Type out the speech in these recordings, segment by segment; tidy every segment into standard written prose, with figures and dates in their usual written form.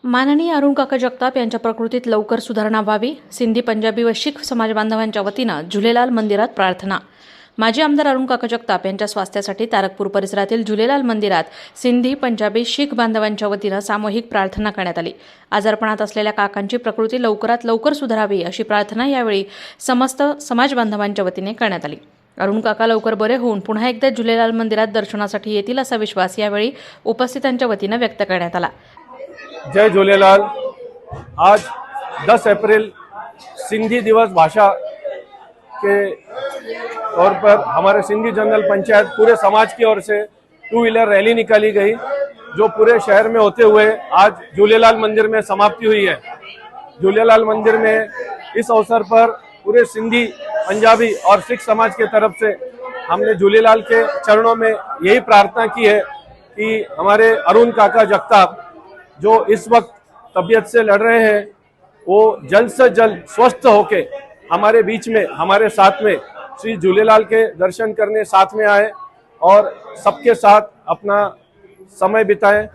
माननीय अरुण काका जगताप यांच्या प्रकृतीत लवकर सुधारणा व्हावी, सिंधी पंजाबी व शीख समाज बांधवांच्या वतीनं झुलेलाल मंदिरात प्रार्थना। माजी आमदार अरुण काका जगताप यांच्या स्वास्थ्यासाठी तारकपूर परिसरातील झुलेलाल मंदिरात सिंधी पंजाबी शीख बांधवांच्या वतीनं सामूहिक प्रार्थना करण्यात आली। आजारपणात असलेल्या काकांची प्रकृती लवकरात लवकर सुधारावी अशी प्रार्थना यावेळी समस्त समाज बांधवांच्या वतीने करण्यात आली। अरुण काका लवकर बरे होऊन पुन्हा एकदा झुलेलाल मंदिरात दर्शनासाठी येतील असा विश्वास यावेळी उपस्थितांच्या वतीने व्यक्त करण्यात आला। जय झूलेलाल। आज 10 अप्रैल सिंधी दिवस भाषा के तौर पर हमारे सिंधी जनरल पंचायत पूरे समाज की ओर से 2 व्हीलर रैली निकाली गई, जो पूरे शहर में होते हुए आज झूलेलाल मंदिर में समाप्ति हुई है। झूलेलाल मंदिर में इस अवसर पर पूरे सिंधी पंजाबी और सिख समाज के तरफ से हमने झूलेलाल के चरणों में यही प्रार्थना की है कि हमारे अरुण काका जगताप जो इस वक्त तबीयत से लड़ रहे हैं, वो जल्द से जल्द स्वस्थ होके हमारे बीच में, हमारे साथ में श्री झूलेलाल के दर्शन करने साथ में आए और सबके साथ अपना समय बिताएं।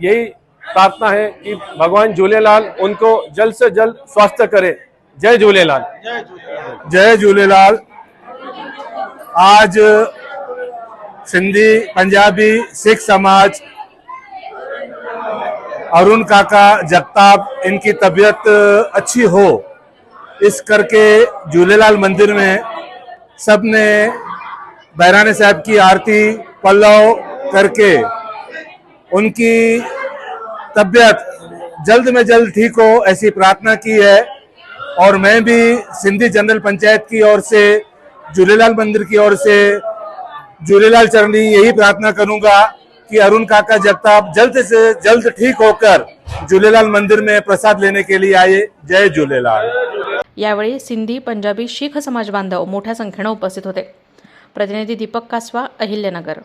यही प्रार्थना है कि भगवान झूलेलाल उनको जल्द से जल्द स्वस्थ करे। जय झूलेलाल। जय झूलेलाल। आज सिंधी पंजाबी सिख समाज अरुण काका जगताप इनकी तबीयत अच्छी हो इस करके झूलेलाल मंदिर में सब ने बहराने साहब की आरती पल्लव करके उनकी तबीयत जल्द में जल्द ठीक हो ऐसी प्रार्थना की है। और मैं भी सिंधी जनरल पंचायत की ओर से, झूलेलाल मंदिर की ओर से झूलेलाल चरणी यही प्रार्थना करूंगा कि अरुण काका जगताप जल्द से जल्द ठीक होकर झूलेलाल मंदिर में प्रसाद लेने के लिए आए। जय झूलेलाल। यावेळी सिंधी पंजाबी शीख समाज बांधव मोठ्या संख्येने उपस्थित होते। प्रतिनिधी दीपक कासवा, अहिल्यानगर।